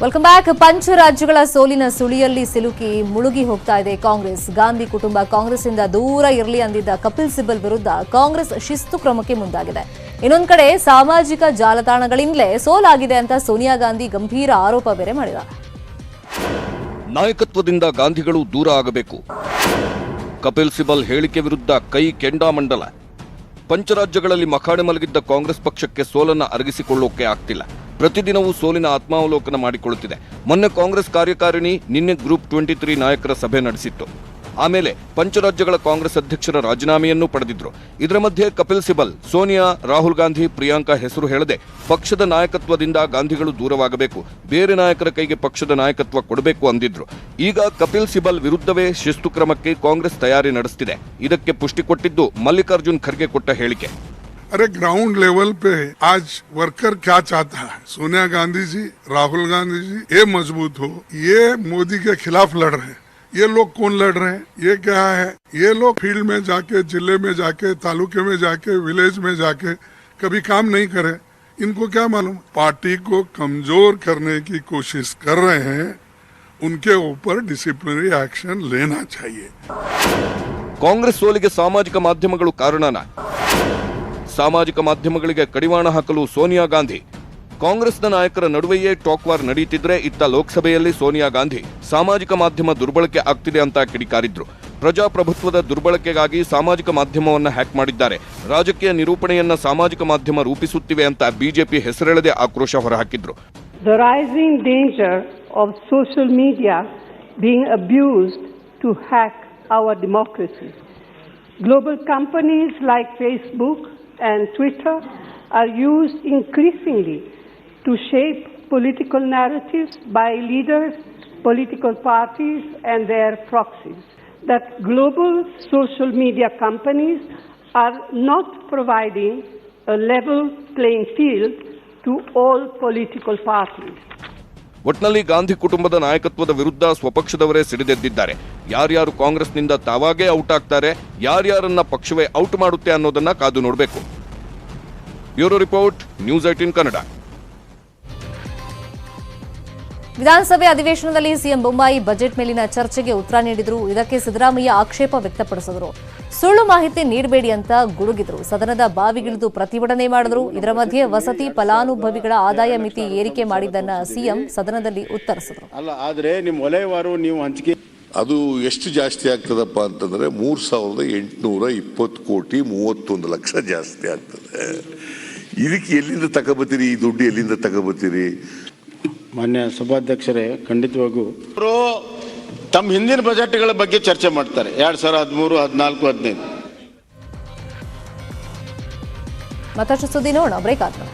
Welcome back. ಪಂಚ ರಾಜ್ಯಗಳ ಸೋಲಿನ ಸುಳಿಯಲ್ಲಿ ಸಿಲುಕಿ ಮುಳುಗಿ ಹೋಗ್ತಾ ಇದೆ ಕಾಂಗ್ರೆಸ್. ಗಾಂಧಿ ಕುಟುಂಬ ಕಾಂಗ್ರೆಸ್ನಿಂದ ದೂರ ಇರಲಿ ಅಂದಿದ್ದ ಕಪಿಲ್ ಸಿಬಲ್ ವಿರುದ್ಧ ಕಾಂಗ್ರೆಸ್ ಶಿಸ್ತು ಕ್ರಮಕ್ಕೆ ಮುಂದಾಗಿದೆ. ಇನ್ನೊಂದು ಕಡೆ ಸಾಮಾಜಿಕ ಜಾಲತಾಣಗಳಿಂದಲೇ ಸೋಲಾಗಿದೆ ಅಂತ ಸೋನಿಯಾ ಗಾಂಧಿ ಗಂಭೀರ ಆರೋಪ ಬೇರೆ ಮಾಡಿದ್ದಾರೆ. ನಾಯಕತ್ವದಿಂದ ಗಾಂಧಿಗಳು ದೂರ ಆಗಬೇಕು. ಕಪಿಲ್ ಸಿಬಲ್ ಹೇಳಿಕೆ ವಿರುದ್ಧ ಕೈ ಕೆಂಡಾಮಂಡಲ. ಪಂಚರಾಜ್ಯಗಳಲ್ಲಿ ಮಖಾಡೆ ಮಲಗಿದ್ದ ಕಾಂಗ್ರೆಸ್ ಪಕ್ಷಕ್ಕೆ ಸೋಲನ್ನು ಅರಗಿಸಿಕೊಳ್ಳೋಕೆ ಆಗ್ತಿಲ್ಲ. ಪ್ರತಿದಿನವೂ ಸೋಲಿನ ಆತ್ಮಾವಲೋಕನ ಮಾಡಿಕೊಳ್ಳುತ್ತಿದೆ. ಮೊನ್ನೆ ಕಾಂಗ್ರೆಸ್ ಕಾರ್ಯಕಾರಿಣಿ ನಿನ್ನೆ ಗ್ರೂಪ್ 23 ನಾಯಕರ ಸಭೆ ನಡೆಸಿತ್ತು. ಆಮೇಲೆ ಪಂಚರಾಜ್ಯಗಳ ಕಾಂಗ್ರೆಸ್ ಅಧ್ಯಕ್ಷರ ರಾಜೀನಾಮೆಯನ್ನು ಪಡೆದಿದ್ರು. ಇದರ ಮಧ್ಯೆ ಕಪಿಲ್ ಸಿಬಲ್ ಸೋನಿಯಾ, ರಾಹುಲ್ ಗಾಂಧಿ, ಪ್ರಿಯಾಂಕಾ ಹೆಸರು ಹೇಳದೆ ಪಕ್ಷದ ನಾಯಕತ್ವದಿಂದ ಗಾಂಧಿಗಳು ದೂರವಾಗಬೇಕು, ಬೇರೆ ನಾಯಕರ ಕೈಗೆ ಪಕ್ಷದ ನಾಯಕತ್ವ ಕೊಡಬೇಕು ಅಂದಿದ್ರು. ಈಗ ಕಪಿಲ್ ಸಿಬಲ್ ವಿರುದ್ಧವೇ ಶಿಸ್ತು ಕ್ರಮಕ್ಕೆ ಕಾಂಗ್ರೆಸ್ ತಯಾರಿ ನಡೆಸುತ್ತಿದೆ. ಇದಕ್ಕೆ ಪುಷ್ಟಿ ಕೊಟ್ಟಿದ್ದು ಮಲ್ಲಿಕಾರ್ಜುನ್ ಖರ್ಗೆ ಕೊಟ್ಟ ಹೇಳಿಕೆ. अरे ग्राउंड लेवल पे आज वर्कर क्या चाहता है? सोनिया गांधी जी, राहुल गांधी जी ये मजबूत हो, ये मोदी के खिलाफ लड़ रहे हैं. ये लोग कौन लड़ रहे हैं? ये क्या है? ये लोग फील्ड में जाके, जिले में जाके, तालुके में जाके, विलेज में जाके कभी काम नहीं करे. इनको क्या मालूम? पार्टी को कमजोर करने की कोशिश कर रहे हैं. उनके ऊपर डिसिप्लिनरी एक्शन लेना चाहिए. ಕಾಂಗ್ರೆಸ್ ಸೋಲಿಗೆ ಸಾಮಾಜಿಕ ಮಾಧ್ಯಮಗಳು ಕಾರಣನ? ಸಾಮಾಜಿಕ ಮಾಧ್ಯಮಗಳಿಗೆ ಕಡಿವಾಣ ಹಾಕಲು ಸೋನಿಯಾ ಗಾಂಧಿ. ಕಾಂಗ್ರೆಸ್ನ ನಾಯಕರ ನಡುವೆಯೇ ಟಾಕ್ ವಾರ್ ನಡೆಯುತ್ತಿದ್ರೆ ಇತ್ತ ಲೋಕಸಭೆಯಲ್ಲಿ ಸೋನಿಯಾ ಗಾಂಧಿ ಸಾಮಾಜಿಕ ಮಾಧ್ಯಮ ದುರ್ಬಳಕೆ ಆಗ್ತಿದೆ ಅಂತ ಕಿಡಿಕಾರಿದ್ರು. ಪ್ರಜಾಪ್ರಭುತ್ವದ ದುರ್ಬಳಕೆಗಾಗಿ ಸಾಮಾಜಿಕ ಮಾಧ್ಯಮವನ್ನ ಹ್ಯಾಕ್ ಮಾಡಿದ್ದಾರೆ, ರಾಜಕೀಯ ನಿರೂಪಣೆಯನ್ನ ಸಾಮಾಜಿಕ ಮಾಧ್ಯಮ ರೂಪಿಸುತ್ತಿವೆ ಅಂತ ಬಿಜೆಪಿ ಹೆಸರೆಳೆದೇ ಆಕ್ರೋಶ ಹೊರಹಾಕಿದ್ರು. The rising danger of social media being abused to hack our democracy. Global companies like Facebook and Twitter are used increasingly to shape political narratives by leaders, political parties and their proxies. That global social media companies are not providing a level playing field to all political parties. ಒಟ್ನಲ್ಲಿ ಗಾಂಧಿ ಕುಟುಂಬದ ನಾಯಕತ್ವದ ವಿರುದ್ಧ ಸ್ವಪಕ್ಷದವರೇ ಸಿಡಿದೆದ್ದಿದ್ದಾರೆ. ಯಾರ್ಯಾರು ಕಾಂಗ್ರೆಸ್ನಿಂದ ತಾವಾಗೇ out ಆಗ್ತಾರೆ, ಯಾರ್ಯಾರನ್ನ ಪಕ್ಷವೇ out ಮಾಡುತ್ತೆ ಅನ್ನೋದನ್ನ ಕಾದು ನೋಡಬೇಕು. Bureau report, news 18 Kannada. ವಿಧಾನಸಭೆ ಅಧಿವೇಶನದಲ್ಲಿ ಸಿಎಂ ಬೊಮ್ಮಾಯಿ ಬಜೆಟ್ ಮೇಲಿನ ಚರ್ಚೆಗೆ ಉತ್ತರ ನೀಡಿದ್ರು. ಇದಕ್ಕೆ ಸಿದ್ದರಾಮಯ್ಯ ಆಕ್ಷೇಪ ವ್ಯಕ್ತಪಡಿಸಿದ್ರು. ಸುಳ್ಳು ಮಾಹಿತಿ ನೀಡಬೇಡಿ ಅಂತ ಗುಡುಗಿದ್ರು. ಸದನದ ಬಾವಿಗಿಳಿದು ಪ್ರತಿಭಟನೆ ಮಾಡಿದ್ರು. ಇದರ ಮಧ್ಯೆ ವಸತಿ ಫಲಾನುಭವಿಗಳ ಆದಾಯ ಮಿತಿ ಏರಿಕೆ ಮಾಡಿದ್ದನ್ನ ಸಿಎಂ ಸದನದಲ್ಲಿ ಉತ್ತರಿಸಿದ್ರು. ಅಲ್ಲ, ಆದ್ರೆ ನಿಮ್ಮ ವಲಯವಾರು ನೀವು ಹಂಚಿಕೆ ಅದು ಎಷ್ಟು ಜಾಸ್ತಿ ಆಗ್ತದಪ್ಪ ಅಂತಂದ್ರೆ 3,820 ಕೋಟಿ 31 ಲಕ್ಷ ಜಾಸ್ತಿ ಆಗ್ತದೆ. ಇದಕ್ಕೆ ಎಲ್ಲಿಂದ ತಗೋಬತ್ತೀರಿ? ಈ ದುಡ್ಡು ಎಲ್ಲಿಂದ ತಗೋಬತ್ತೀರಿ? ಮಾನ್ಯ ಸಭಾಧ್ಯಕ್ಷರೇ, ಖಂಡಿತವಾಗೂ ತಮ್ಮ ಹಿಂದಿನ ಬಜೆಟ್ಗಳ ಬಗ್ಗೆ ಚರ್ಚೆ ಮಾಡ್ತಾರೆ. 2013, 14, 15 ಮತ್ತಷ್ಟು ಸುದ್ದಿ ನೋಡೋಣ, ಬ್ರೇಕ್ ಆದ್ಮೇಲೆ.